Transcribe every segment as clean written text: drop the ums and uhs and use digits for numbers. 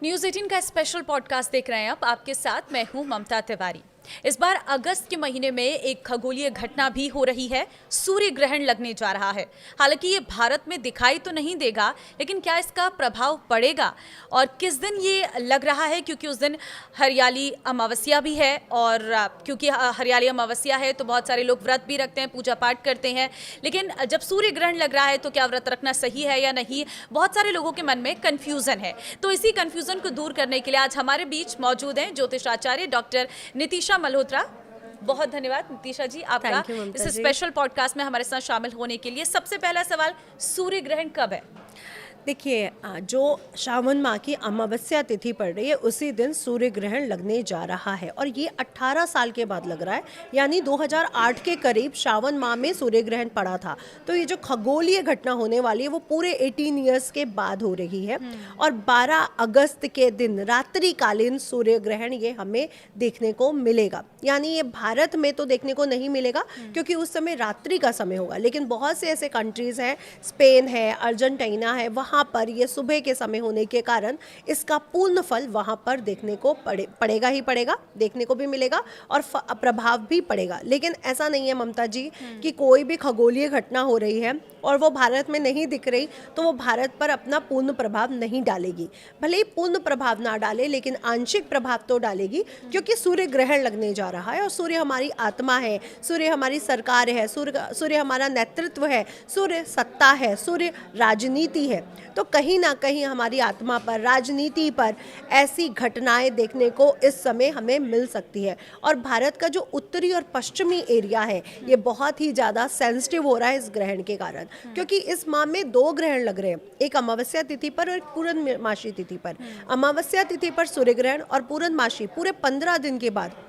News 18 का special podcast देख रहे हैं आप। आपके साथ मैं हूं ममता तिवारी। इस बार अगस्त के महीने में एक खगोलीय घटना भी हो रही है। सूर्य ग्रहण लगने जा रहा है। हालांकि ये भारत में दिखाई तो नहीं देगा, लेकिन क्या इसका प्रभाव पड़ेगा और किस दिन ये लग रहा है, क्योंकि उस दिन हरियाली अमावस्या भी है। और क्योंकि हरियाली अमावस्या है तो बहुत सारे लोग व्रत भी रखते हैं, पूजा पाठ करते हैं। लेकिन जब सूर्य ग्रहण लग रहा है तो क्या व्रत रखना सही है या नहीं, बहुत सारे लोगों के मन में कन्फ्यूजन है। तो इसी कन्फ्यूजन को दूर करने के लिए आज हमारे बीच मौजूद हैं ज्योतिषाचार्य डॉक्टर नितिशा मल्होत्रा। बहुत धन्यवाद नितिशा जी आपका इस स्पेशल पॉडकास्ट में हमारे साथ शामिल होने के लिए। सबसे पहला सवाल, सूर्य ग्रहण कब है? देखिए, जो श्रावण माह की अमावस्या तिथि पड़ रही है उसी दिन सूर्य ग्रहण लगने जा रहा है और ये 18 साल के बाद लग रहा है। यानी 2008 के करीब श्रावण माह में सूर्य ग्रहण पड़ा था। तो ये जो खगोलीय घटना होने वाली है वो पूरे 18 ईयर्स के बाद हो रही है और 12 अगस्त के दिन रात्रिकालीन सूर्य ग्रहण ये हमें देखने को मिलेगा। यानी ये भारत में तो देखने को नहीं मिलेगा क्योंकि उस समय रात्रि का समय होगा, लेकिन बहुत से ऐसे कंट्रीज हैं, स्पेन है, अर्जेंटीना है, वहाँ पर ये सुबह के समय होने के कारण इसका पूर्ण फल वहाँ पर देखने को पड़ेगा ही पड़ेगा, देखने को भी मिलेगा और प्रभाव भी पड़ेगा। लेकिन ऐसा नहीं है ममता जी कि कोई भी खगोलीय घटना हो रही है और वो भारत में नहीं दिख रही तो वो भारत पर अपना पूर्ण प्रभाव नहीं डालेगी। भले ही पूर्ण प्रभाव ना डाले लेकिन आंशिक प्रभाव तो डालेगी, क्योंकि सूर्य ग्रहण लगने जा रहा है और सूर्य हमारी आत्मा है, सूर्य हमारी सरकार है, सूर्य हमारा नेतृत्व है, सूर्य सत्ता है, सूर्य राजनीति है। तो कहीं ना कहीं हमारी आत्मा पर, राजनीति पर ऐसी घटनाएं देखने को इस समय हमें मिल सकती है। और भारत का जो उत्तरी और पश्चिमी एरिया है ये बहुत ही ज़्यादा सेंसिटिव हो रहा है इस ग्रहण के कारण, क्योंकि इस माह में 2 ग्रहण लग रहे हैं, एक अमावस्या तिथि पर और एक पूर्णमासी तिथि पर। अमावस्या तिथि पर सूर्य ग्रहण और पूर्णमासी पूरे 15 दिन के बाद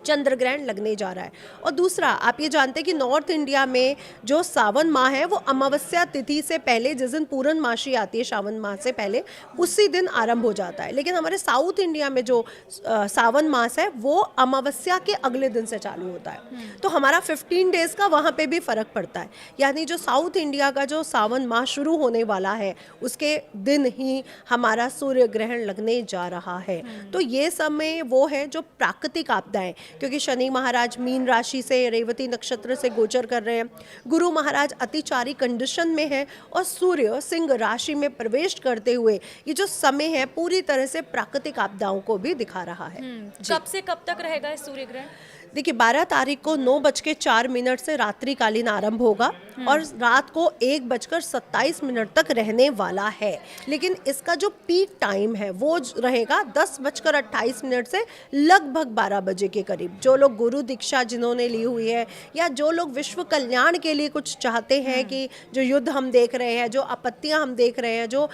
चंद्र ग्रहण लगने जा रहा है। और दूसरा, आप ये जानते हैं कि नॉर्थ इंडिया में जो सावन माह है वो अमावस्या तिथि से पहले, जिस दिन पूर्णमासी आती है सावन माह से पहले, उसी दिन आरंभ हो जाता है। लेकिन हमारे साउथ इंडिया में जो सावन मास है वो अमावस्या के अगले दिन से चालू होता है। तो हमारा 15 डेज का वहाँ पे भी फर्क पड़ता है। यानी जो साउथ इंडिया का जो सावन माह शुरू होने वाला है उसके दिन ही हमारा सूर्य ग्रहण लगने जा रहा है। तो ये समय वो है जो प्राकृतिक आपदाएं, क्योंकि शनि महाराज मीन राशि से रेवती नक्षत्र से गोचर कर रहे हैं, गुरु महाराज अतिचारी कंडीशन में है और सूर्य सिंह राशि में प्रवेश करते हुए ये जो समय है पूरी तरह से प्राकृतिक आपदाओं को भी दिखा रहा है। कब से कब तक रहेगा इस सूर्य ग्रहण? देखिए, 12 तारीख को 9:04 से रात्रिकालीन आरंभ होगा और रात को 1:27 तक रहने वाला है। लेकिन इसका जो पीक टाइम है वो रहेगा 10:28 से लगभग 12 बजे के करीब। जो लोग गुरु दीक्षा जिन्होंने ली हुई है या जो लोग विश्व कल्याण के लिए कुछ चाहते हैं कि जो युद्ध हम देख रहे हैं, जो आपत्तियां हम देख रहे हैं, जो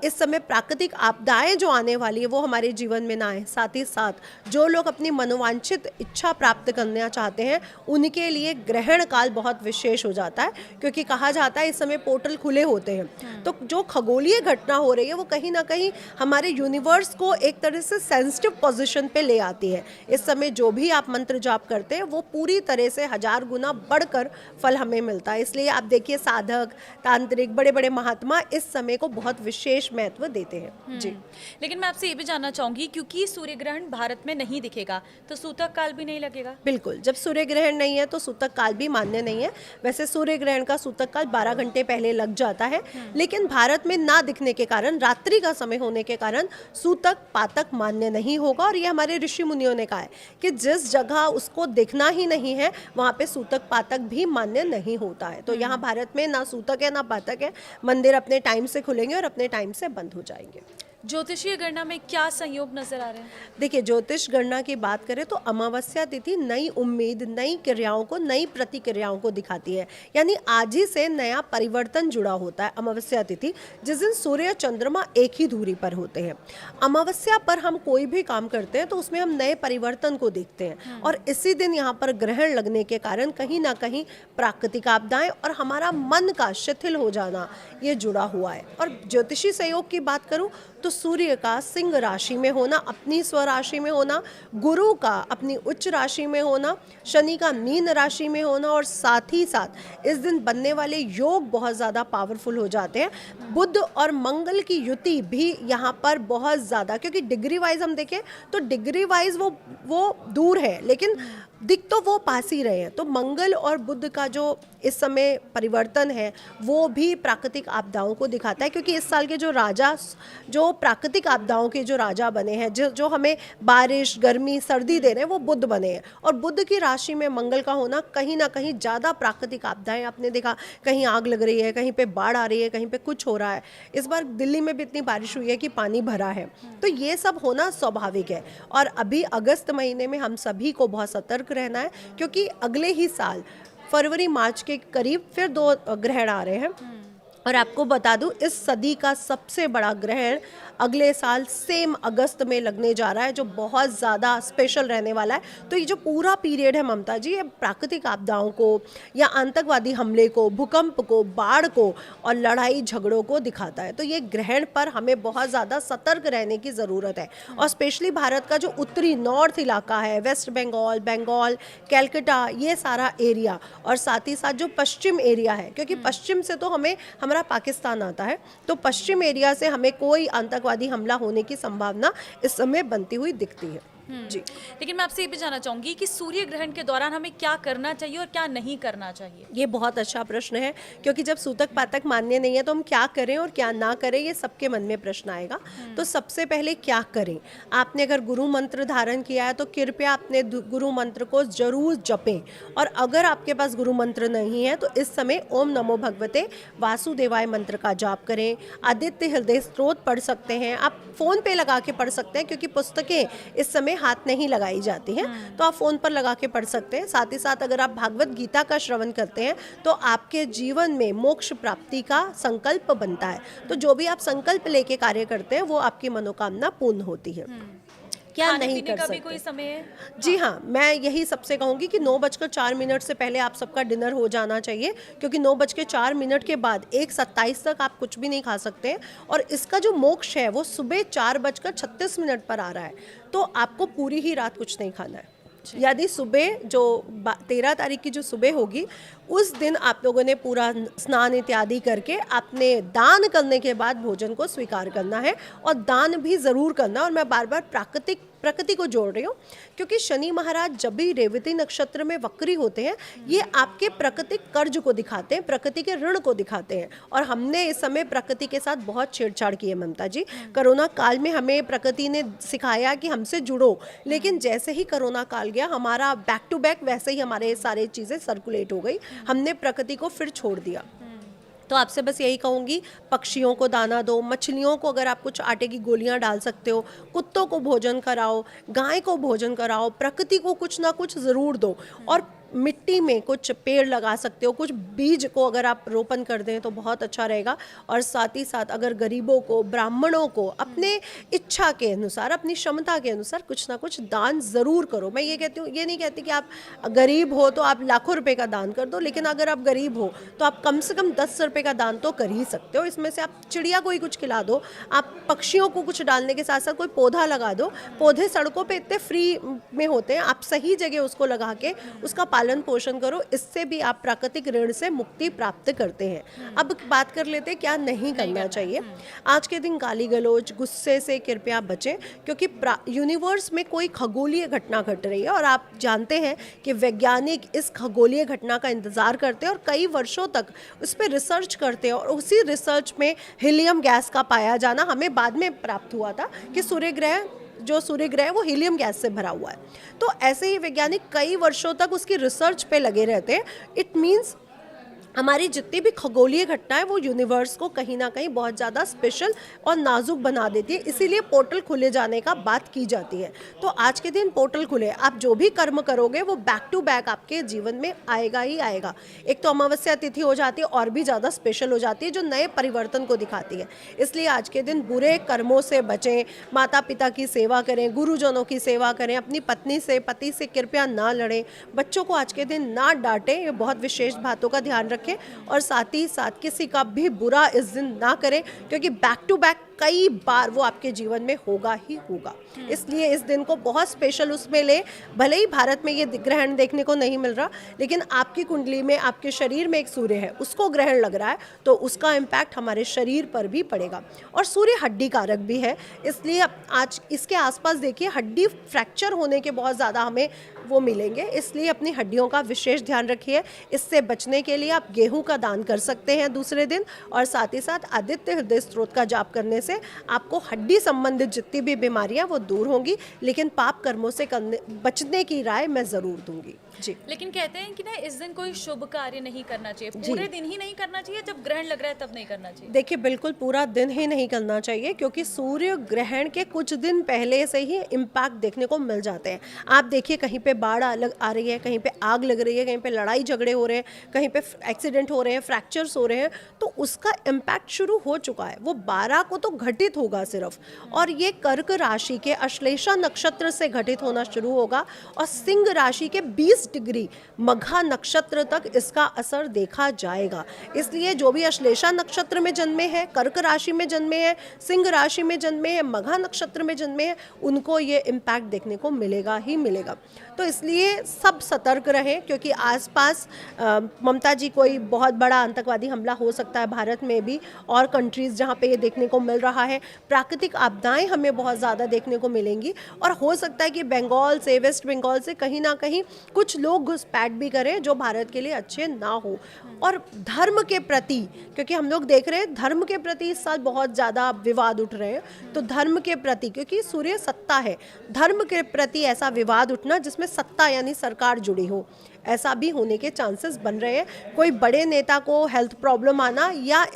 इस समय प्राकृतिक आपदाएं जो आने वाली है वो हमारे जीवन में ना आए, साथ ही साथ जो लोग अपनी मनोवांछित इच्छा प्राप्त करना चाहते हैं उनके लिए ग्रहण काल बहुत विशेष हो जाता है, क्योंकि कहा जाता है इस समय पोर्टल खुले होते हैं। तो जो खगोलीय घटना हो रही है वो कहीं ना कहीं हमारे यूनिवर्स को एक तरह से सेंसिटिव पोजीशन पे ले आती है। इस समय जो भी आप मंत्र जाप करते हैं वो पूरी तरह से 1000 गुना बढ़कर फल हमें मिलता है। इसलिए आप देखिए, साधक, तांत्रिक, बड़े बड़े महात्मा इस समय को बहुत विशेष महत्व देते हैं। जी, लेकिन मैं आपसे ये भी जानना चाहूंगी, क्योंकि सूर्य ग्रहण भारत में नहीं दिखेगा तो सूतक काल भी नहीं लगेगा? बिल्कुल, जब सूर्य ग्रहण नहीं है तो सूतक काल भी मान्य नहीं है। वैसे सूर्य ग्रहण का सूतक काल 12 घंटे पहले लग जाता है, लेकिन भारत में ना दिखने के कारण, रात्रि का समय होने के कारण सूतक पातक मान्य नहीं होगा। और ये हमारे ऋषि मुनियों ने कहा है कि जिस जगह उसको दिखना ही नहीं है वहाँ पे सूतक पातक भी मान्य नहीं होता है। तो यहाँ भारत में ना सूतक है ना पातक है। मंदिर अपने टाइम से खुलेंगे और अपने टाइम से बंद हो जाएंगे। ज्योतिषीय गणना में क्या संयोग नजर आ रहे हैं? देखिए, ज्योतिष गणना की बात करें तो अमावस्या तिथि नई उम्मीद, नई क्रियाओं को, नई प्रतिक्रियाओं को दिखाती है। यानी आज ही से नया परिवर्तन जुड़ा होता है अमावस्या तिथि, जिस दिन सूर्य चंद्रमा एक ही दूरी पर होते हैं। अमावस्या पर हम कोई भी काम करते हैं तो उसमें हम नए परिवर्तन को देखते हैं और इसी दिन यहाँ पर ग्रहण लगने के कारण कहीं ना कहीं प्राकृतिक आपदाएं और हमारा मन का शिथिल हो जाना ये जुड़ा हुआ है। और ज्योतिषी सहयोग की बात करूँ तो सूर्य का सिंह राशि में होना, अपनी स्वराशि में होना, गुरु का अपनी उच्च राशि में होना, शनि का मीन राशि में होना, और साथ ही साथ इस दिन बनने वाले योग बहुत ज़्यादा पावरफुल हो जाते हैं। बुध और मंगल की युति भी यहाँ पर बहुत ज़्यादा, क्योंकि डिग्री वाइज हम देखें तो डिग्री वाइज वो दूर है, लेकिन दिख तो वो पास ही रहे हैं। तो मंगल और बुध का जो इस समय परिवर्तन है वो भी प्राकृतिक आपदाओं को दिखाता है, क्योंकि इस साल के जो राजा, जो प्राकृतिक आपदाओं के जो राजा बने हैं, जो हमें बारिश, गर्मी, सर्दी दे रहे हैं, वो बुध बने हैं। और बुध की राशि में मंगल का होना कहीं ना कहीं ज़्यादा प्राकृतिक आपदाएं, आपने देखा कहीं आग लग रही है, कहीं पे बाढ़ आ रही है, कहीं पे कुछ हो रहा है। इस बार दिल्ली में भी इतनी बारिश हुई है कि पानी भरा है। तो ये सब होना स्वाभाविक है। और अभी अगस्त महीने में हम सभी को बहुत सतर्क रहना है, क्योंकि अगले ही साल फरवरी मार्च के करीब फिर 2 ग्रहण आ रहे हैं। और आपको बता दूं, इस सदी का सबसे बड़ा ग्रहण अगले साल सेम अगस्त में लगने जा रहा है, जो बहुत ज़्यादा स्पेशल रहने वाला है। तो ये जो पूरा पीरियड है ममता जी, ये प्राकृतिक आपदाओं को या आतंकवादी हमले को, भूकंप को, बाढ़ को और लड़ाई झगड़ों को दिखाता है। तो ये ग्रहण पर हमें बहुत ज़्यादा सतर्क रहने की ज़रूरत है। और स्पेशली भारत का जो उत्तरी नॉर्थ इलाका है, वेस्ट बंगाल, कैलकाटा, ये सारा एरिया, और साथ ही साथ जो पश्चिम एरिया है, क्योंकि पश्चिम से तो हमारा पाकिस्तान आता है, तो पश्चिम एरिया से हमें कोई आतंकवादी हमला होने की संभावना इस समय बनती हुई दिखती है। जी, लेकिन मैं आपसे ये भी जानना चाहूंगी कि सूर्य ग्रहण के दौरान हमें क्या करना चाहिए और क्या नहीं करना चाहिए। ये बहुत अच्छा प्रश्न है, क्योंकि जब सूतक पातक मान्य नहीं है तो हम क्या करें और क्या ना करें, ये सबके मन में प्रश्न आएगा। तो सबसे पहले क्या करें, आपने अगर गुरु मंत्र धारण किया है तो कृपया अपने गुरु मंत्र को जरूर जपें। और अगर आपके पास गुरु मंत्र नहीं है तो इस समय ओम नमो भगवते वासुदेवाय मंत्र का जाप करें। आदित्य हृदय स्तोत्र पढ़ सकते हैं, आप फ़ोन पे लगा के पढ़ सकते हैं, क्योंकि पुस्तकें इस समय हाथ नहीं लगाई जाती हैं, तो आप फ़ोन पर लगा के पढ़ सकते हैं। साथ ही साथ अगर आप भागवत गीता का श्रवण करते हैं तो आपके जीवन में मोक्ष प्राप्ति का संकल्प बनता है। तो जो भी आप संकल्प लेके कार्य करते हैं वो आपकी मनोकामना पूर्ण होती है। क्या नहीं कर सकते, कोई समय है? जी हाँ, मैं यही सबसे कहूँगी कि 9:04 से पहले आप सबका डिनर हो जाना चाहिए, क्योंकि 9:04 के बाद 1:27 तक आप कुछ भी नहीं खा सकते हैं। और इसका जो मोक्ष है वो सुबह 4:36 पर आ रहा है, तो आपको पूरी ही रात कुछ नहीं खाना है। यदि सुबह जो 13 तारीख की जो सुबह होगी, उस दिन आप लोगों ने पूरा स्नान इत्यादि करके आपने दान करने के बाद भोजन को स्वीकार करना है, और दान भी ज़रूर करना। और मैं बार बार प्रकृति को जोड़ रही हूँ, क्योंकि शनि महाराज जब भी रेवती नक्षत्र में वक्री होते हैं, ये आपके प्राकृतिक कर्ज को दिखाते हैं, प्रकृति के ऋण को दिखाते हैं। और हमने इस समय प्रकृति के साथ बहुत छेड़छाड़ की है ममता जी। कोरोना काल में हमें प्रकृति ने सिखाया कि हमसे जुड़ो, लेकिन जैसे ही कोरोना काल गया, हमारा बैक टू बैक वैसे ही हमारे सारे चीज़ें सर्कुलेट हो गई, हमने प्रकृति को फिर छोड़ दिया। तो आपसे बस यही कहूँगी, पक्षियों को दाना दो, मछलियों को अगर आप कुछ आटे की गोलियां डाल सकते हो, कुत्तों को भोजन कराओ, गाय को भोजन कराओ, प्रकृति को कुछ ना कुछ ज़रूर दो। और मिट्टी में कुछ पेड़ लगा सकते हो, कुछ बीज को अगर आप रोपण कर दें तो बहुत अच्छा रहेगा। और साथ ही साथ अगर गरीबों को, ब्राह्मणों को अपने इच्छा के अनुसार, अपनी क्षमता के अनुसार कुछ ना कुछ दान ज़रूर करो। मैं ये कहती हूँ, ये नहीं कहती कि आप गरीब हो तो आप लाखों रुपए का दान कर दो, लेकिन अगर आप गरीब हो तो आप कम से कम 10 रुपये का दान तो कर ही सकते हो। इसमें से आप चिड़िया को ही कुछ खिला दो, आप पक्षियों को कुछ डालने के साथ साथ कोई पौधा लगा दो। पौधे सड़कों पर इतने फ्री में होते हैं, आप सही जगह उसको लगा के उसका पालन पोषण करो, इससे भी आप प्राकृतिक ऋण से मुक्ति प्राप्त करते हैं। अब बात कर लेते हैं क्या नहीं करना चाहिए। आज के दिन गाली गलौज, गुस्से से कृपया बचें, क्योंकि यूनिवर्स में कोई खगोलीय घटना घट रही है, और आप जानते हैं कि वैज्ञानिक इस खगोलीय घटना का इंतजार करते हैं और कई वर्षों तक उस पर रिसर्च करते हैं। और उसी रिसर्च में हीलियम गैस का पाया जाना हमें बाद में प्राप्त हुआ था कि सूर्य ग्रह है वो हीलियम गैस से भरा हुआ है। तो ऐसे ही वैज्ञानिक कई वर्षों तक उसकी रिसर्च पे लगे रहते हैं। इट मीन्स हमारी जितनी भी खगोलीय घटनाएं वो यूनिवर्स को कहीं ना कहीं बहुत ज़्यादा स्पेशल और नाजुक बना देती है, इसीलिए पोर्टल खुले जाने का बात की जाती है। तो आज के दिन पोर्टल खुले, आप जो भी कर्म करोगे वो बैक टू बैक आपके जीवन में आएगा ही आएगा। एक तो अमावस्या तिथि हो जाती है और भी ज़्यादा स्पेशल हो जाती है, जो नए परिवर्तन को दिखाती है। इसलिए आज के दिन बुरे कर्मों से बचें, माता पिता की सेवा करें, गुरुजनों की सेवा करें, अपनी पत्नी से, पति से कृपया ना लड़ें, बच्चों को आज के दिन ना डांटें। ये बहुत विशेष बातों का ध्यान रखें। रखें और साथ ही साथ किसी का भी बुरा इस दिन ना करें, क्योंकि बैक टू बैक कई बार वो आपके जीवन में होगा ही होगा। इसलिए इस दिन को बहुत स्पेशल उसमें ले। भले ही भारत में ये ग्रहण देखने को नहीं मिल रहा, लेकिन आपकी कुंडली में, आपके शरीर में एक सूर्य है, उसको ग्रहण लग रहा है, तो उसका इम्पैक्ट हमारे शरीर पर भी पड़ेगा। और सूर्य हड्डी कारक भी है, इसलिए आज इसके आसपास देखिए हड्डी फ्रैक्चर होने के बहुत ज़्यादा हमें वो मिलेंगे, इसलिए अपनी हड्डियों का विशेष ध्यान रखिए। इससे बचने के लिए आप गेहूं का दान कर सकते हैं दूसरे दिन, और साथ ही साथ आदित्य हृदय स्त्रोत का जाप करने से आपको हड्डी संबंधित जितनी भी बीमारियां वो दूर होंगी। लेकिन पाप कर्मों से बचने की राय मैं ज़रूर दूंगी जी। लेकिन कहते हैं कि ना इस दिन कोई शुभ कार्य नहीं करना चाहिए, पूरे दिन ही नहीं करना चाहिए, जब ग्रहण लग रहा है तब नहीं करना चाहिए। देखिए बिल्कुल पूरा दिन ही नहीं करना चाहिए, क्योंकि सूर्य ग्रहण के कुछ दिन पहले से ही इम्पैक्ट देखने को मिल जाते हैं। आप देखिए कहीं पे बाढ़ आ रही है, कहीं पे आग लग रही है, कहीं पे लड़ाई झगड़े हो रहे हैं, कहीं पे एक्सीडेंट हो रहे हैं, फ्रैक्चर्स हो रहे हैं, तो उसका इम्पैक्ट शुरू हो चुका है। वो 12 को तो घटित होगा सिर्फ, और ये कर्क राशि के अश्लेषा नक्षत्र से घटित होना शुरू होगा, और सिंह राशि के 20 डिग्री मघा नक्षत्र तक इसका असर देखा जाएगा। इसलिए जो भी अश्लेषा नक्षत्र में जन्मे हैं, कर्क राशि में जन्मे हैं, सिंह राशि में जन्मे हैं, मघा नक्षत्र में जन्मे हैं, उनको ये इम्पैक्ट देखने को मिलेगा ही मिलेगा। तो इसलिए सब सतर्क रहें, क्योंकि आसपास ममता जी कोई बहुत बड़ा आतंकवादी हमला हो सकता है भारत में भी, और कंट्रीज़ जहाँ पे ये देखने को मिल रहा है। प्राकृतिक आपदाएं हमें बहुत ज़्यादा देखने को मिलेंगी, और हो सकता है कि बंगाल से, वेस्ट बंगाल से कहीं ना कहीं कुछ लोग घुसपैठ भी करें जो भारत के लिए अच्छे ना हो। और धर्म के प्रति, क्योंकि हम लोग देख रहे हैं धर्म के प्रति इस साल बहुत ज़्यादा विवाद उठ रहे हैं, तो धर्म के प्रति, क्योंकि सूर्य सत्ता है, धर्म के प्रति ऐसा विवाद उठना जिसमें सत्ता यानी सरकार जुड़ी हो, ऐसा भी होने के चांसेस बन रहे हैं। कोई बड़े नेता को हेल्थ प्रॉब्लम आना, या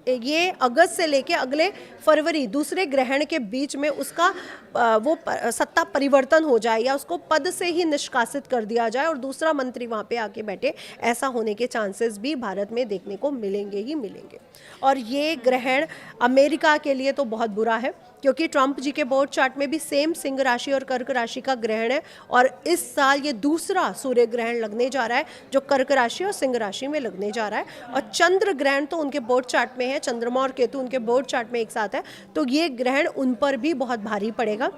ये अगस्त से लेके अगले फरवरी दूसरे ग्रहण के बीच में उसका सत्ता परिवर्तन हो जाए, या उसको पद से ही निष्कासित कर दिया जाए और दूसरा मंत्री वहाँ पे आके बैठे, ऐसा होने के चांसेस भी भारत में देखने को मिलेंगे ही मिलेंगे। और ये ग्रहण अमेरिका के लिए तो बहुत बुरा है, क्योंकि ट्रंप जी के बोर्ड चार्ट में भी सेम सिंह राशि और कर्क राशि का ग्रहण है, और इस साल ये दूसरा सूर्य ग्रहण लगने जा रहा है जो कर्क राशि और सिंह राशि में लगने जा रहा है। और चंद्र ग्रहण तो उनके बोर्ड चार्ट में है, चंद्रमा और केतु उनके बोर्ड चार्ट में एक साथ है, तो ये ग्रहण उन पर भी बहुत भारी पड़ेगा।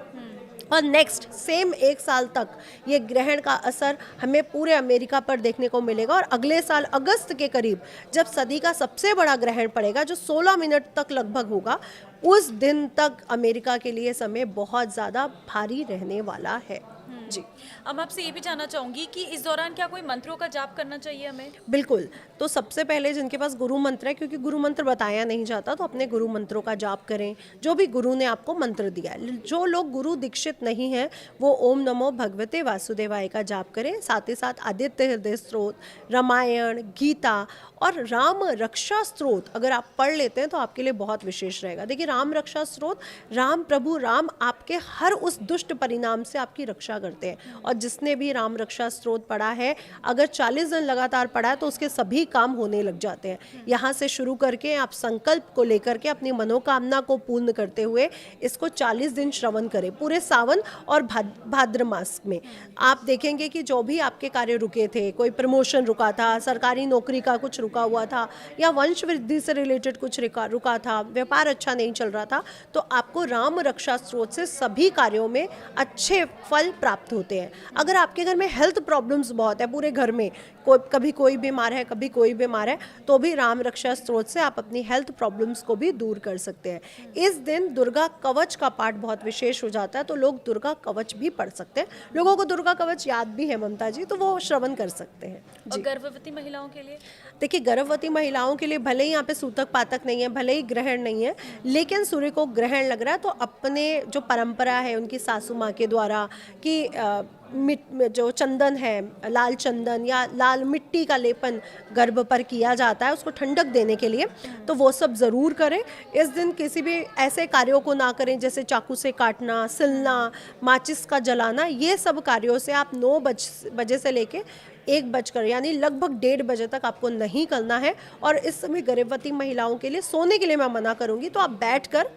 और नेक्स्ट सेम एक साल तक ये ग्रहण का असर हमें पूरे अमेरिका पर देखने को मिलेगा, और अगले साल अगस्त के करीब जब सदी का सबसे बड़ा ग्रहण पड़ेगा जो 16 मिनट तक लगभग होगा, उस दिन तक अमेरिका के लिए समय बहुत ज़्यादा भारी रहने वाला है जी। अब आपसे ये भी जानना चाहूंगी कि इस दौरान क्या कोई मंत्रों का जाप करना चाहिए हमें? बिल्कुल, तो सबसे पहले जिनके पास गुरु मंत्र है, क्योंकि गुरु मंत्र बताया नहीं जाता, तो अपने गुरु मंत्रों का जाप करें, जो भी गुरु ने आपको मंत्र दिया है। जो लोग गुरु दीक्षित नहीं हैं वो ओम नमो भगवते वासुदेवाय का जाप करें। साथ ही साथ आदित्य हृदय स्त्रोत, रामायण, गीता और राम रक्षा स्त्रोत अगर आप पढ़ लेते हैं तो आपके लिए बहुत विशेष रहेगा। देखिए राम रक्षा स्त्रोत, राम प्रभु राम आपके हर उस दुष्ट परिणाम से आपकी रक्षा करते हैं, और जिसने भी राम रक्षा स्त्रोत पढ़ा है, अगर 40 दिन लगातार पढ़ा है तो उसके सभी काम होने लग जाते हैं। यहाँ से शुरू करके आप संकल्प को लेकर के अपनी मनोकामना को पूर्ण करते हुए इसको 40 दिन श्रवण करें, पूरे सावन और भाद्र मास में। आप देखेंगे कि जो भी आपके कार्य रुके थे, कोई प्रमोशन रुका था, सरकारी नौकरी का कुछ रुका हुआ था, या वंश वृद्धि से रिलेटेड कुछ रुका था, व्यापार अच्छा नहीं चल रहा था, तो आपको राम रक्षा स्त्रोत से सभी कार्यों में अच्छे फल प्राप्त होते हैं। अगर आपके घर में हेल्थ प्रॉब्लम्स बहुत है, पूरे घर में कभी कोई बीमार है, कभी कोई बीमार है, तो भी राम रक्षा स्त्रोत से आप अपनी हेल्थ प्रॉब्लम्स को भी दूर कर सकते हैं। इस दिन दुर्गा कवच का पाठ बहुत विशेष हो जाता है, तो लोग दुर्गा कवच भी पढ़ सकते हैं। लोगों को दुर्गा कवच याद भी है ममता जी, तो वो श्रवण कर सकते हैं। और गर्भवती महिलाओं के लिए? देखिए गर्भवती महिलाओं के लिए भले ही यहाँ पे सूतक पातक नहीं है, भले ही ग्रहण नहीं है, लेकिन सूर्य को ग्रहण लग रहा है, तो अपने जो परंपरा है उनकी सासू माँ के द्वारा कि जो चंदन है, लाल चंदन या लाल मिट्टी का लेपन गर्भ पर किया जाता है उसको ठंडक देने के लिए, तो वो सब ज़रूर करें। इस दिन किसी भी ऐसे कार्यों को ना करें जैसे चाकू से काटना, सिलना, माचिस का जलाना। ये सब कार्यों से आप 9 बजे से लेके 1 बजकर यानी लगभग 1:30 बजे तक आपको नहीं करना है। और इस समय गर्भवती महिलाओं के लिए सोने के लिए मैं मना करूँगी, तो आप बैठकर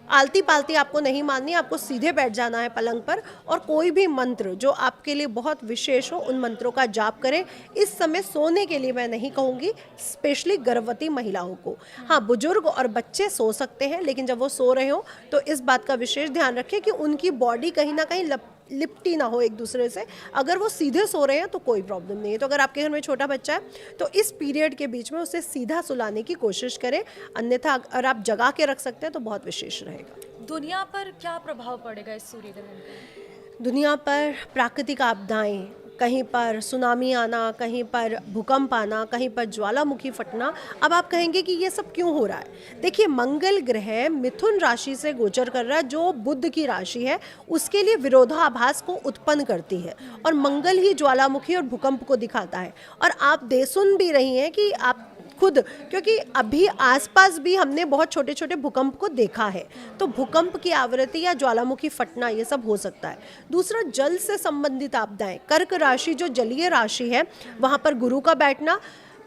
आलती पालती आपको नहीं माननी, आपको सीधे बैठ जाना है पलंग पर और कोई भी मंत्र जो आपके लिए बहुत विशेष हो उन मंत्रों का जाप करें। इस समय सोने के लिए मैं नहीं कहूँगी, स्पेशली गर्भवती महिलाओं को। हाँ, बुजुर्ग और बच्चे सो सकते हैं, लेकिन जब वो सो रहे हो तो इस बात का विशेष ध्यान रखें कि उनकी बॉडी कहीं ना कहीं लिपटी ना हो एक दूसरे से। अगर वो सीधे सो रहे हैं तो कोई प्रॉब्लम नहीं है। तो अगर आपके घर में छोटा बच्चा है तो इस पीरियड के बीच में उसे सीधा सुलाने की कोशिश करें, अन्यथा अगर आप जगा के रख सकते हैं तो बहुत विशेष रहेगा। दुनिया पर क्या प्रभाव पड़ेगा इस सूर्य ग्रहण का? दुनिया पर प्राकृतिक आपदाएं, कहीं पर सुनामी आना, कहीं पर भूकंप आना, कहीं पर ज्वालामुखी फटना। अब आप कहेंगे कि ये सब क्यों हो रहा है? देखिए, मंगल ग्रह मिथुन राशि से गोचर कर रहा है, जो बुध की राशि है, उसके लिए विरोधाभास को उत्पन्न करती है और मंगल ही ज्वालामुखी और भूकंप को दिखाता है। और आप सुन भी रही हैं कि आप खुद, क्योंकि अभी आसपास भी हमने बहुत छोटे छोटे भूकंप को देखा है, तो भूकंप की आवृत्ति या ज्वालामुखी फटना ये सब हो सकता है। दूसरा, जल से संबंधित आपदाएं, कर्क राशि जो जलीय राशि है वहाँ पर गुरु का बैठना,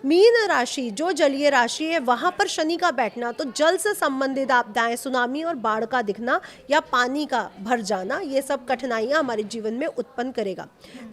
मीन राशि जो जलीय राशि है वहाँ पर शनि का बैठना, तो जल से संबंधित आपदाएं, सुनामी और बाढ़ का दिखना या पानी का भर जाना, ये सब कठिनाइयाँ हमारे जीवन में उत्पन्न करेगा।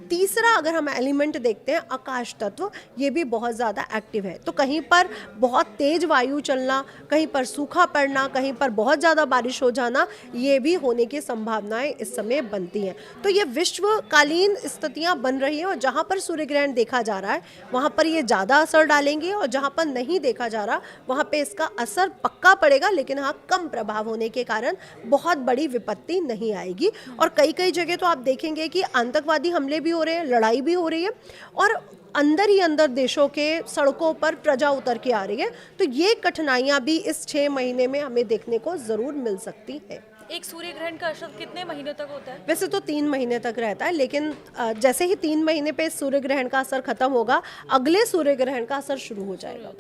तीसरा, अगर हम एलिमेंट देखते हैं आकाश तत्व, ये भी बहुत ज़्यादा एक्टिव है, तो कहीं पर बहुत तेज वायु चलना, कहीं पर सूखा पड़ना, कहीं पर बहुत ज़्यादा बारिश हो जाना, ये भी होने की संभावनाएं इस समय बनती हैं। तो ये विश्वकालीन स्थितियाँ बन रही हैं और जहाँ पर सूर्य ग्रहण देखा जा रहा है वहाँ पर ये ज़्यादा असर डालेंगे और जहाँ पर नहीं देखा जा रहा वहाँ पे इसका असर पक्का पड़ेगा, लेकिन हाँ, कम प्रभाव होने के कारण बहुत बड़ी विपत्ति नहीं आएगी। और कई कई जगह तो आप देखेंगे कि आतंकवादी हमले भी हो रहे हैं, लड़ाई भी हो रही है और अंदर ही अंदर देशों के सड़कों पर प्रजा उतर के आ रही है। तो ये कठिनाइयाँ भी इस 6 महीने में हमें देखने को ज़रूर मिल सकती है। एक सूर्य ग्रहण का असर कितने महीने तक होता है? वैसे तो 3 महीने तक रहता है, लेकिन जैसे ही 3 महीने पे सूर्य ग्रहण का असर खत्म होगा, अगले सूर्य ग्रहण का असर शुरू हो जाएगा।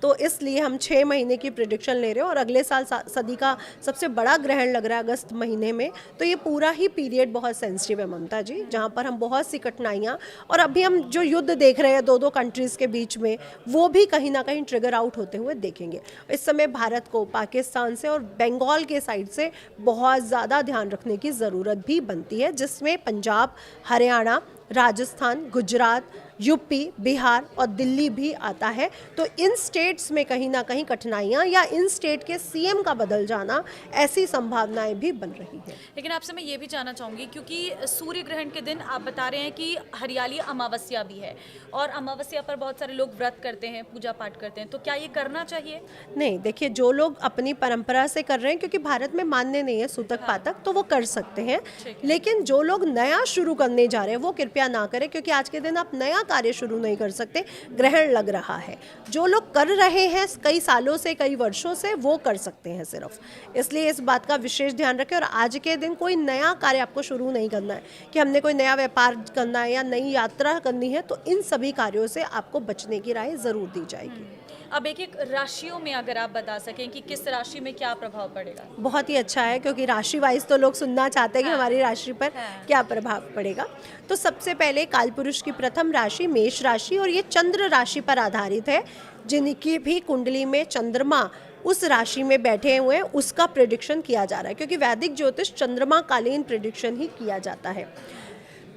तो इसलिए हम 6 महीने की प्रिडिक्शन ले रहे हैं और अगले साल सदी का सबसे बड़ा ग्रहण लग रहा है अगस्त महीने में। तो ये पूरा ही पीरियड बहुत सेंसिटिव है ममता जी, जहाँ पर हम बहुत सी कठिनाइयाँ, और अभी हम जो युद्ध देख रहे हैं दो कंट्रीज़ के बीच में, वो भी कहीं ना कहीं ट्रिगर आउट होते हुए देखेंगे। इस समय भारत को पाकिस्तान से और बंगाल के साइड से बहुत ज़्यादा ध्यान रखने की ज़रूरत भी बनती है, जिसमें पंजाब, हरियाणा, राजस्थान, गुजरात, यूपी, बिहार और दिल्ली भी आता है। तो इन स्टेट्स में कहीं ना कहीं कठिनाइयाँ या इन स्टेट के सीएम का बदल जाना, ऐसी संभावनाएं भी बन रही हैं। लेकिन आपसे मैं ये भी जानना चाहूँगी, क्योंकि सूर्य ग्रहण के दिन आप बता रहे हैं कि हरियाली अमावस्या भी है और अमावस्या पर बहुत सारे लोग व्रत करते हैं, पूजा पाठ करते हैं, तो क्या ये करना चाहिए? नहीं, देखिए, जो लोग अपनी परंपरा से कर रहे हैं, क्योंकि भारत में मान्य नहीं है सूतक पातक, तो वो कर सकते हैं। लेकिन जो लोग नया शुरू करने जा रहे हैं वो कृपया ना करें, क्योंकि आज के दिन आप नया कार्य शुरू नहीं कर सकते, ग्रहण लग रहा है। जो लोग कर रहे हैं कई सालों से, कई वर्षों से, वो कर सकते हैं सिर्फ। इसलिए इस बात का विशेष ध्यान रखें और आज के दिन कोई नया कार्य आपको शुरू नहीं करना है कि हमने कोई नया व्यापार करना है या नई यात्रा करनी है, तो इन सभी कार्यों से आपको बचने की राय जरूर दी जाएगी। अब एक एक राशियों में अगर आप बता सकें कि किस राशि में क्या प्रभाव पड़ेगा? बहुत ही अच्छा है, क्योंकि राशि वाइज तो लोग सुनना चाहते हैं कि हमारी राशि पर क्या प्रभाव पड़ेगा। तो सबसे पहले कालपुरुष की प्रथम राशि मेष राशि, और ये चंद्र राशि पर आधारित है। जिनकी भी कुंडली में चंद्रमा उस राशि में बैठे हुए हैं उसका प्रेडिक्शन किया जा रहा है, क्योंकि वैदिक ज्योतिष चंद्रमा कालीन प्रेडिक्शन ही किया जाता है।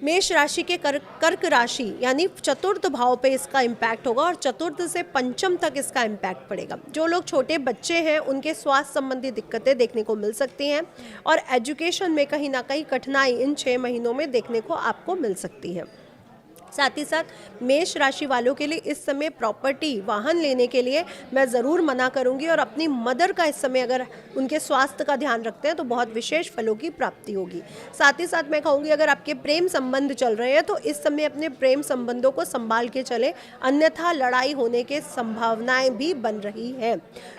मेष राशि के कर्क राशि यानी चतुर्थ भाव पे इसका इम्पैक्ट होगा और चतुर्थ से पंचम तक इसका इम्पैक्ट पड़ेगा। जो लोग छोटे बच्चे हैं उनके स्वास्थ्य संबंधी दिक्कतें देखने को मिल सकती हैं और एजुकेशन में कहीं ना कहीं कठिनाई इन 6 महीनों में देखने को आपको मिल सकती है। साथ ही साथ मेष राशि वालों के लिए इस समय प्रॉपर्टी, वाहन लेने के लिए मैं ज़रूर मना करूंगी और अपनी मदर का इस समय अगर उनके स्वास्थ्य का ध्यान रखते हैं तो बहुत विशेष फलों की प्राप्ति होगी। साथ ही साथ मैं कहूँगी, अगर आपके प्रेम संबंध चल रहे हैं तो इस समय अपने प्रेम संबंधों को संभाल के चले, अन्यथा लड़ाई होने के संभावनाएं भी बन रही हैं।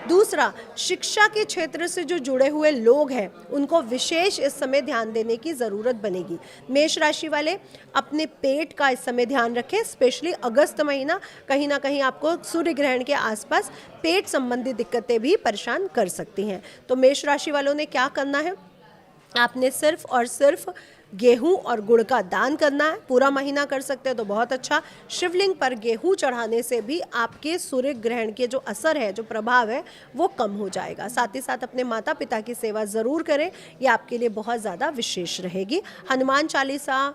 दूसरा, शिक्षा के क्षेत्र से जो जुड़े हुए लोग हैं उनको विशेष इस समय ध्यान देने की ज़रूरत बनेगी। मेष राशि वाले अपने पेट का इस समय ध्यान रखें, स्पेशली अगस्त महीना कहीं ना कहीं आपको सूर्य ग्रहण के आसपास पेट संबंधी दिक्कतें भी परेशान कर सकती हैं। तो मेष राशि वालों ने क्या करना है, आपने सिर्फ और सिर्फ गेहूं और गुड़ का दान करना है। पूरा महीना कर सकते हैं तो बहुत अच्छा। शिवलिंग पर गेहूं चढ़ाने से भी आपके सूर्य ग्रहण के जो असर है, जो प्रभाव है, वो कम हो जाएगा। साथ ही साथ अपने माता पिता की सेवा ज़रूर करें, ये आपके लिए बहुत ज़्यादा विशेष रहेगी। हनुमान चालीसा,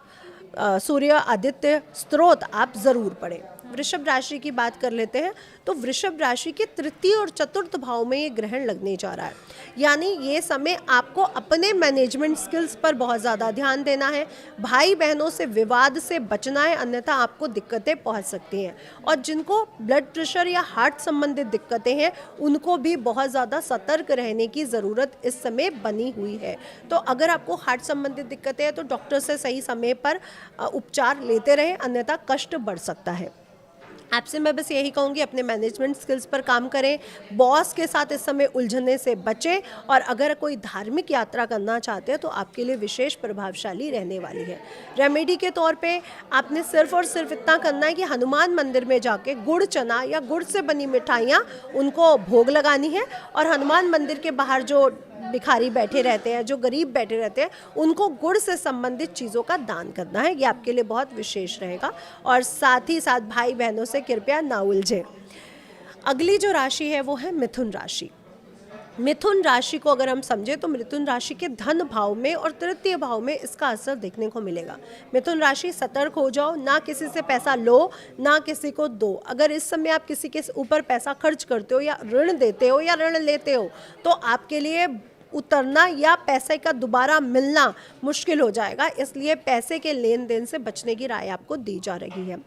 सूर्य आदित्य स्तोत्र आप ज़रूर पढ़ें। वृषभ राशि की बात कर लेते हैं तो वृषभ राशि के तृतीय और चतुर्थ भाव में ये ग्रहण लगने जा रहा है, यानी ये समय आपको अपने मैनेजमेंट स्किल्स पर बहुत ज़्यादा ध्यान देना है। भाई बहनों से विवाद से बचना है, अन्यथा आपको दिक्कतें पहुंच सकती हैं। और जिनको ब्लड प्रेशर या हार्ट संबंधित दिक्कतें हैं, उनको भी बहुत ज़्यादा सतर्क रहने की ज़रूरत इस समय बनी हुई है। तो अगर आपको हार्ट संबंधित दिक्कतें हैं तो डॉक्टर से सही समय पर उपचार लेते रहें, अन्यथा कष्ट बढ़ सकता है। आपसे मैं बस यही कहूँगी, अपने मैनेजमेंट स्किल्स पर काम करें, बॉस के साथ इस समय उलझने से बचें, और अगर कोई धार्मिक यात्रा करना चाहते हैं तो आपके लिए विशेष प्रभावशाली रहने वाली है। रेमेडी के तौर पे आपने सिर्फ और सिर्फ इतना करना है कि हनुमान मंदिर में जाके गुड़ चना या गुड़ से बनी मिठाइयाँ उनको भोग लगानी है, और हनुमान मंदिर के बाहर जो भिखारी बैठे रहते हैं, जो गरीब बैठे रहते हैं, उनको गुड़ से संबंधित चीज़ों का दान करना है। ये आपके लिए बहुत विशेष रहेगा। और साथ ही साथ भाई बहनों से कृपया ना उलझे। अगली जो राशि है वो है मिथुन राशि। मिथुन राशि को अगर हम समझे तो मिथुन राशि के धन भाव में और तृतीय भाव में इसका असर देखने को मिलेगा। मिथुन राशि, सतर्क हो जाओ, ना किसी से पैसा लो, ना किसी को दो। अगर इस समय आप किसी के ऊपर पैसा खर्च करते हो या ऋण देते हो या ऋण लेते हो तो आपके लिए उतरना या पैसे का दोबारा मिलना मुश्किल हो जाएगा, इसलिए पैसे के लेन देन से बचने की राय आपको दी जा रही है।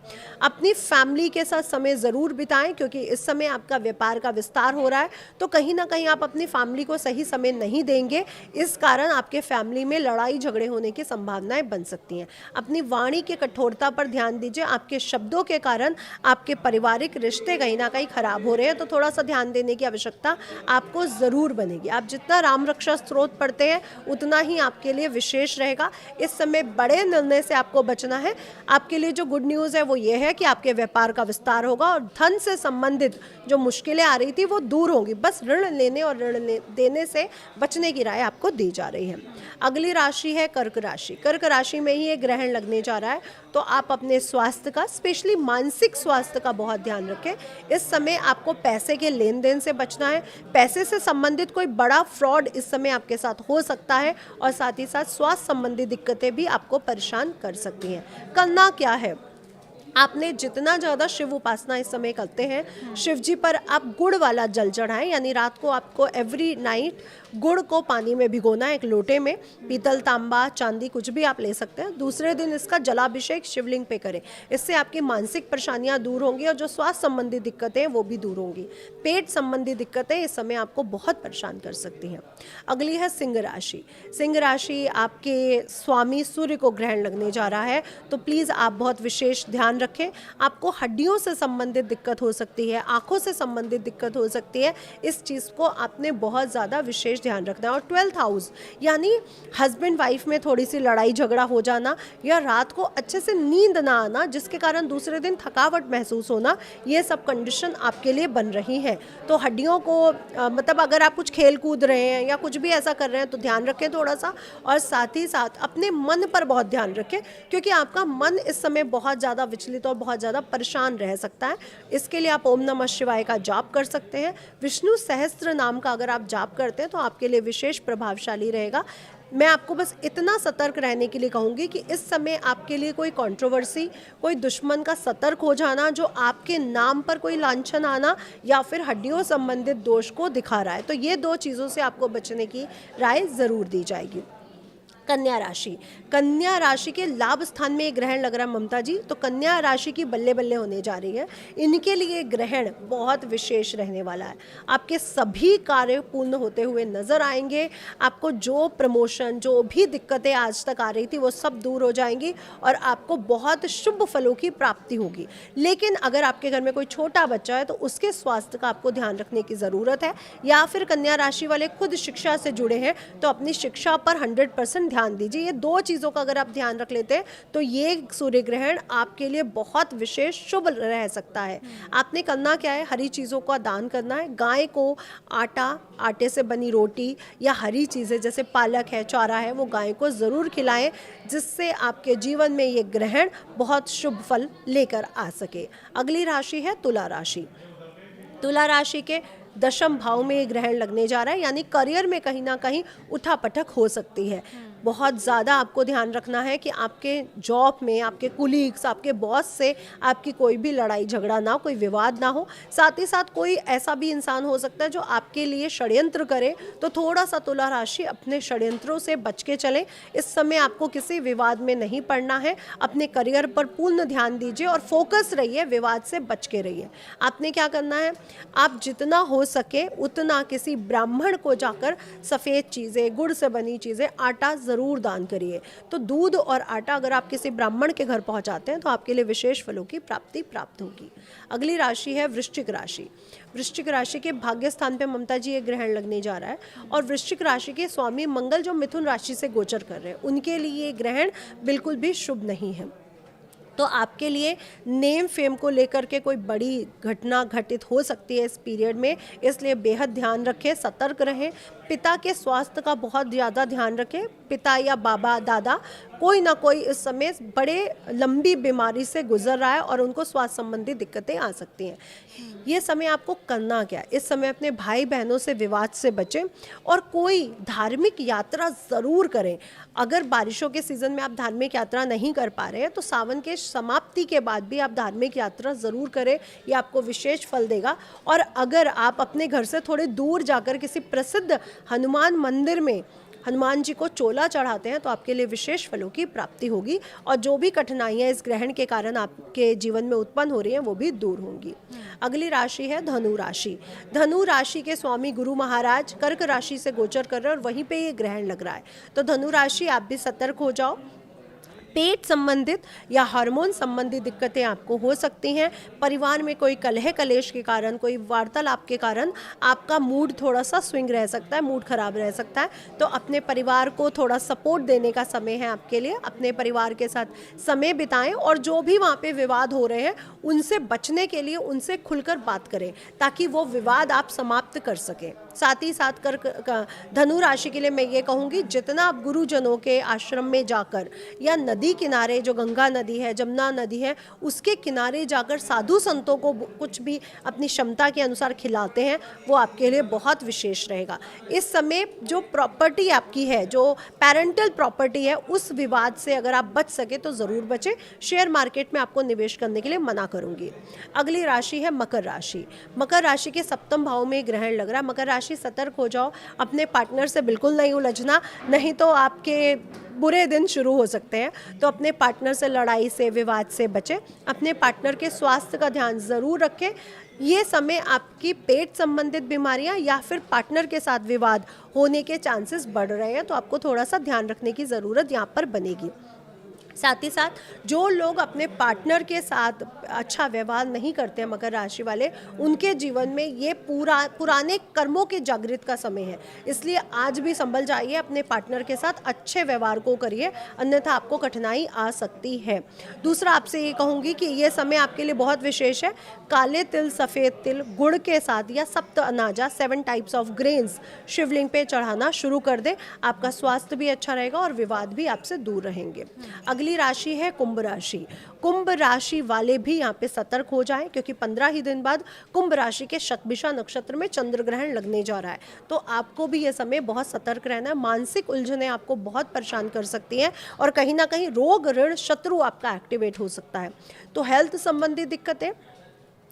अपनी फैमिली के साथ समय ज़रूर बिताएं, क्योंकि इस समय आपका व्यापार का विस्तार हो रहा है, तो कहीं ना कहीं आप अपनी फैमिली को सही समय नहीं देंगे, इस कारण आपके फैमिली में लड़ाई झगड़े होने की संभावनाएं बन सकती हैं। अपनी वाणी की कठोरता पर ध्यान दीजिए, आपके शब्दों के कारण आपके पारिवारिक रिश्ते कहीं ना कहीं खराब हो रहे हैं, तो थोड़ा सा ध्यान देने की आवश्यकता आपको ज़रूर बनेगी। आप जितना राम रक्षा स्त्रोत पढ़ते हैं उतना ही आपके लिए विशेष रहेगा। इस समय बड़े निर्णय से आपको बचना है। आपके लिए जो गुड न्यूज़ है वो ये है कि आपके व्यापार का विस्तार होगा और धन से संबंधित जो मुश्किलें आ रही थी वो दूर होंगी। बस ऋण लेने और ऋण देने से बचने की राय आपको दी जा रही है। अगली राशि है कर्क राशि। कर्क राशि में ही ये ग्रहण लगने जा रहा है, तो आप अपने स्वास्थ्य का, स्पेशली मानसिक स्वास्थ्य का बहुत ध्यान रखें। इस समय आपको पैसे के लेन देन से बचना है। पैसे से संबंधित कोई बड़ा फ्रॉड इस समय आपके साथ हो सकता है, और साथ ही साथ स्वास्थ्य संबंधी दिक्कतें भी आपको परेशान कर सकती हैं। करना क्या है, आपने जितना ज़्यादा शिव उपासना इस समय करते हैं, शिव जी पर आप गुड़ वाला जल चढ़ाएं, यानी रात को आपको एवरी नाइट गुड़ को पानी में भिगोना है, एक लोटे में, पीतल, तांबा, चांदी कुछ भी आप ले सकते हैं। दूसरे दिन इसका जलाभिषेक शिवलिंग पे करें। इससे आपकी मानसिक परेशानियां दूर होंगी और जो स्वास्थ्य संबंधी दिक्कतें हैं वो भी दूर होंगी। पेट संबंधी दिक्कतें इस समय आपको बहुत परेशान कर सकती हैं। अगली है सिंह राशि। सिंह राशि आपके स्वामी सूर्य को ग्रहण लगने जा रहा है, तो प्लीज़ आप बहुत विशेष ध्यान रखें। आपको हड्डियों से संबंधित दिक्कत हो सकती है, आंखों से संबंधित दिक्कत हो सकती है, इस चीज़ को आपने बहुत ज़्यादा विशेष ध्यान रखना है। और 12th हाउस यानी हस्बैंड वाइफ में थोड़ी सी लड़ाई झगड़ा हो जाना या रात को अच्छे से नींद ना आना, जिसके कारण दूसरे दिन थकावट महसूस होना, ये सब कंडीशन आपके लिए बन रही हैं। तो हड्डियों को मतलब अगर आप कुछ खेल कूद रहे हैं या कुछ भी ऐसा कर रहे हैं तो ध्यान रखें थोड़ा सा। और साथ ही साथ अपने मन पर बहुत ध्यान रखें, क्योंकि आपका मन इस समय बहुत ज़्यादा विचलित और बहुत ज़्यादा परेशान रह सकता है। इसके लिए आप ओम नमः शिवाय का जाप कर सकते हैं। विष्णु सहस्त्र नाम का अगर आप जाप करते हैं तो आपके लिए विशेष प्रभावशाली रहेगा। मैं आपको बस इतना सतर्क रहने के लिए कहूँगी कि इस समय आपके लिए कोई कंट्रोवर्सी, कोई दुश्मन का सतर्क हो जाना, जो आपके नाम पर कोई लांछन आना या फिर हड्डियों संबंधित दोष को दिखा रहा है, तो ये दो चीज़ों से आपको बचने की राय ज़रूर दी जाएगी। कन्या राशि। कन्या राशि के लाभ स्थान में ये ग्रहण लग रहा है ममता जी, तो कन्या राशि की बल्ले बल्ले होने जा रही है। इनके लिए ग्रहण बहुत विशेष रहने वाला है। आपके सभी कार्य पूर्ण होते हुए नजर आएंगे। आपको जो प्रमोशन, जो भी दिक्कतें आज तक आ रही थी वो सब दूर हो जाएंगी और आपको बहुत शुभ फलों की प्राप्ति होगी। लेकिन अगर आपके घर में कोई छोटा बच्चा है तो उसके स्वास्थ्य का आपको ध्यान रखने की ज़रूरत है, या फिर कन्या राशि वाले खुद शिक्षा से जुड़े हैं तो अपनी शिक्षा पर 100% ध्यान दीजिए। ये 2 चीज़ों का अगर आप ध्यान रख लेते हैं तो ये सूर्य ग्रहण आपके लिए बहुत विशेष शुभ रह सकता है। आपने करना क्या है, हरी चीज़ों का दान करना है। गाय को आटे से बनी रोटी या हरी चीज़ें जैसे पालक है, चौरा है, वो गाय को ज़रूर खिलाएं, जिससे आपके जीवन में ये ग्रहण बहुत शुभ फल लेकर आ सके। अगली राशि है तुला राशि। तुला राशि के दशम भाव में ये ग्रहण लगने जा रहा है, यानी करियर में कहीं ना कहीं उठापटक हो सकती है। बहुत ज़्यादा आपको ध्यान रखना है कि आपके जॉब में आपके कुलीग्स, आपके बॉस से आपकी कोई भी लड़ाई झगड़ा ना हो, कोई विवाद ना हो। साथ ही साथ कोई ऐसा भी इंसान हो सकता है जो आपके लिए षड्यंत्र करे, तो थोड़ा सा तुला राशि अपने षड्यंत्रों से बच के चलें। इस समय आपको किसी विवाद में नहीं पड़ना है। अपने करियर पर पूर्ण ध्यान दीजिए और फोकस रहिए, विवाद से बच के रहिए। आपने क्या करना है, आप जितना हो सके उतना किसी ब्राह्मण को जाकर सफ़ेद चीज़ें, गुड़ से बनी चीज़ें, आटा ज़रूर दान करिए। तो दूध और आटा अगर आप किसी ब्राह्मण के घर पहुंचाते हैं तो आपके लिए विशेष फलों की प्राप्ति प्राप्त होगी। अगली राशि है वृश्चिक राशि। वृश्चिक राशि के भाग्य स्थान पे ममता जी ये ग्रहण लगने जा रहा है, और वृश्चिक राशि के स्वामी मंगल जो मिथुन राशि से गोचर कर रहे हैं, उनके लिए ये ग्रहण बिल्कुल भी शुभ नहीं है। तो आपके लिए नेम फेम को लेकर के कोई बड़ी घटना घटित हो सकती है इस पीरियड में, इसलिए बेहद ध्यान रखें, सतर्क रहें। पिता के स्वास्थ्य का बहुत ज़्यादा ध्यान रखें। पिता या बाबा दादा कोई ना कोई इस समय बड़े लंबी बीमारी से गुजर रहा है और उनको स्वास्थ्य संबंधी दिक्कतें आ सकती हैं। ये समय आपको करना क्या है, इस समय अपने भाई बहनों से विवाद से बचें और कोई धार्मिक यात्रा ज़रूर करें। अगर बारिशों के सीज़न में आप धार्मिक यात्रा नहीं कर पा रहे हैं तो सावन के समाप्ति के बाद भी आप धार्मिक यात्रा ज़रूर करें, ये आपको विशेष फल देगा। और अगर आप अपने घर से थोड़े दूर जाकर किसी प्रसिद्ध हनुमान मंदिर में हनुमान जी को चोला चढ़ाते हैं तो आपके लिए विशेष फलों की प्राप्ति होगी, और जो भी कठिनाइयाँ इस ग्रहण के कारण आपके जीवन में उत्पन्न हो रही हैं वो भी दूर होंगी। अगली राशि है धनु राशि। धनु राशि के स्वामी गुरु महाराज कर्क राशि से गोचर कर रहे हैं और वहीं पे ये ग्रहण लग रहा है। तो धनु राशि आप भी सतर्क हो जाओ। पेट संबंधित या हार्मोन संबंधी दिक्कतें आपको हो सकती हैं। परिवार में कोई कलह कलेश के कारण, कोई वार्तालाप के कारण आपका मूड थोड़ा सा स्विंग रह सकता है, मूड खराब रह सकता है। तो अपने परिवार को थोड़ा सपोर्ट देने का समय है आपके लिए। अपने परिवार के साथ समय बिताएं और जो भी वहाँ पे विवाद हो रहे हैं उनसे बचने के लिए उनसे खुलकर बात करें ताकि वो विवाद आप समाप्त कर सकें। साथ ही साथ धनु राशि के लिए मैं ये कहूँगी, जितना आप गुरुजनों के आश्रम में जाकर या नदी किनारे, जो गंगा नदी है, जमुना नदी है, उसके किनारे जाकर साधु संतों को कुछ भी अपनी क्षमता के अनुसार खिलाते हैं, वो आपके लिए बहुत विशेष रहेगा। इस समय जो प्रॉपर्टी आपकी है, जो पेरेंटल प्रॉपर्टी है, उस विवाद से अगर आप बच सके तो ज़रूर बचें। शेयर मार्केट में आपको निवेश करने के लिए मना करूँगी। अगली राशि है मकर राशि। मकर राशि के सप्तम भाव में ग्रहण लग रहा है। मकर राशि सतर्क हो जाओ, अपने पार्टनर से बिल्कुल नहीं उलझना, नहीं तो आपके बुरे दिन शुरू हो सकते हैं। तो अपने पार्टनर से लड़ाई से, विवाद से बचें। अपने पार्टनर के स्वास्थ्य का ध्यान ज़रूर रखें। ये समय आपकी पेट संबंधित बीमारियां या फिर पार्टनर के साथ विवाद होने के चांसेस बढ़ रहे हैं, तो आपको थोड़ा सा ध्यान रखने की ज़रूरत यहाँ पर बनेगी। साथ ही साथ जो लोग अपने पार्टनर के साथ अच्छा व्यवहार नहीं करते हैं, मकर राशि वाले, उनके जीवन में ये पुराने कर्मों के जागृत का समय है। इसलिए आज भी संभल जाइए, अपने पार्टनर के साथ अच्छे व्यवहार को करिए, अन्यथा आपको कठिनाई आ सकती है। दूसरा, आपसे ये कहूँगी कि ये समय आपके लिए बहुत विशेष है। काले तिल, सफ़ेद तिल, गुड़ के साथ या सप्त अनाजा, 7 टाइप्स ऑफ ग्रेन्स शिवलिंग पे चढ़ाना शुरू कर दें। आपका स्वास्थ्य भी अच्छा रहेगा और विवाद भी आपसे दूर रहेंगे। अगली राशि है कुंभ राशि। कुंभ राशि वाले भी यहाँ पे सतर्क हो जाएं, क्योंकि 15 ही दिन बाद कुंभ राशि के शतभिषा नक्षत्र में चंद्र ग्रहण लगने जा रहा है। तो आपको भी ये समय बहुत सतर्क रहना है। मानसिक उलझनें आपको बहुत परेशान कर सकती हैं और कहीं ना कहीं रोग, ऋण, शत्रु आपका एक्टिवेट हो सकता है। तो हेल्थ संबंधी दिक्कतें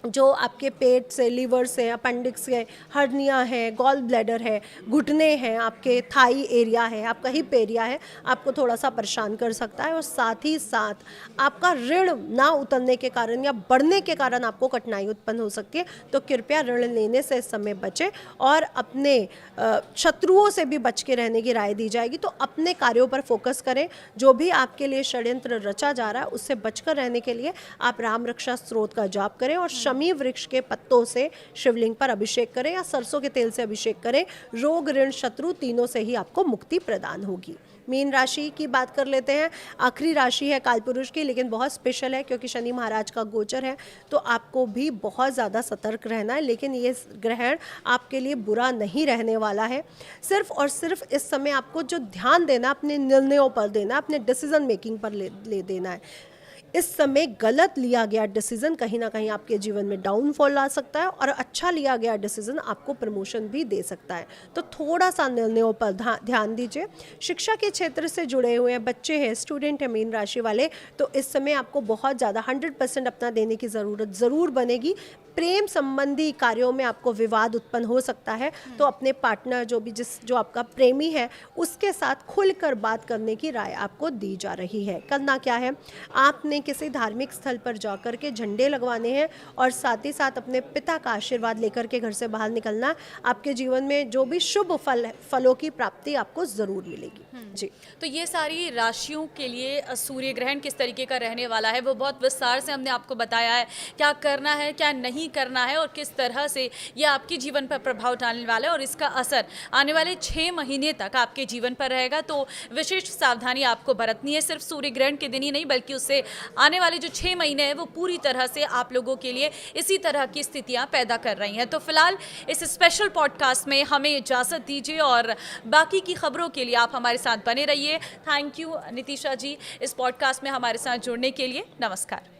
जो आपके पेट से, लीवर से, अपेंडिक्स से, हर्निया है, गॉल ब्लैडर है, घुटने हैं, आपके थाई एरिया है, आपका हिप एरिया है, आपको थोड़ा सा परेशान कर सकता है। और साथ ही साथ आपका ऋण ना उतरने के कारण या बढ़ने के कारण आपको कठिनाई उत्पन्न हो सकती है। तो कृपया ऋण लेने से इस समय बचें और अपने शत्रुओं से भी बच के रहने की राय दी जाएगी। तो अपने कार्यों पर फोकस करें। जो भी आपके लिए षड्यंत्र रचा जा रहा है उससे बचकर रहने के लिए आप राम रक्षा स्त्रोत का जाप करें और शमी वृक्ष के पत्तों से शिवलिंग पर अभिषेक करें या सरसों के तेल से अभिषेक करें। रोग, ऋण, शत्रु तीनों से ही आपको मुक्ति प्रदान होगी। मीन राशि की बात कर लेते हैं। आखिरी राशि है कालपुरुष की, लेकिन बहुत स्पेशल है क्योंकि शनि महाराज का गोचर है, तो आपको भी बहुत ज़्यादा सतर्क रहना है। लेकिन ये ग्रहण आपके लिए बुरा नहीं रहने वाला है। सिर्फ और सिर्फ इस समय आपको जो ध्यान देना, अपने निर्णयों पर देना, अपने डिसीजन मेकिंग पर ले देना है। इस समय गलत लिया गया डिसीजन कहीं ना कहीं आपके जीवन में डाउनफॉल ला सकता है, और अच्छा लिया गया डिसीजन आपको प्रमोशन भी दे सकता है। तो थोड़ा सा निर्णयों पर ध्यान दीजिए। शिक्षा के क्षेत्र से जुड़े हुए हैं, बच्चे हैं, स्टूडेंट हैं मीन राशि वाले, तो इस समय आपको बहुत ज़्यादा 100% अपना देने की ज़रूरत ज़रूर बनेगी। प्रेम संबंधी कार्यों में आपको विवाद उत्पन्न हो सकता है, तो अपने पार्टनर जो आपका प्रेमी है उसके साथ खुलकर बात करने की राय आपको दी जा रही है। करना क्या है, आपने किसी धार्मिक स्थल पर जाकर के झंडे लगवाने हैं, और साथ ही साथ अपने पिता का आशीर्वाद लेकर के घर से बाहर निकलना। आपके जीवन में जो भी शुभ फलों की प्राप्ति आपको ज़रूर मिलेगी। जी, तो ये सारी राशियों के लिए सूर्य ग्रहण किस तरीके का रहने वाला है वो बहुत विस्तार से हमने आपको बताया है। क्या करना है, क्या नहीं करना है, और किस तरह से ये आपके जीवन पर प्रभाव डालने वाला है, और इसका असर आने वाले 6 महीने तक आपके जीवन पर रहेगा। तो विशेष सावधानी आपको बरतनी है, सिर्फ सूर्य ग्रहण के दिन ही नहीं, बल्कि उससे आने वाले जो 6 महीने हैं वो पूरी तरह से आप लोगों के लिए इसी तरह की स्थितियां पैदा कर रही हैं। तो फिलहाल इस स्पेशल पॉडकास्ट में हमें इजाज़त दीजिए, और बाकी की खबरों के लिए आप हमारे साथ बने रहिए। थैंक यू नितिशा जी, इस पॉडकास्ट में हमारे साथ जुड़ने के लिए। नमस्कार।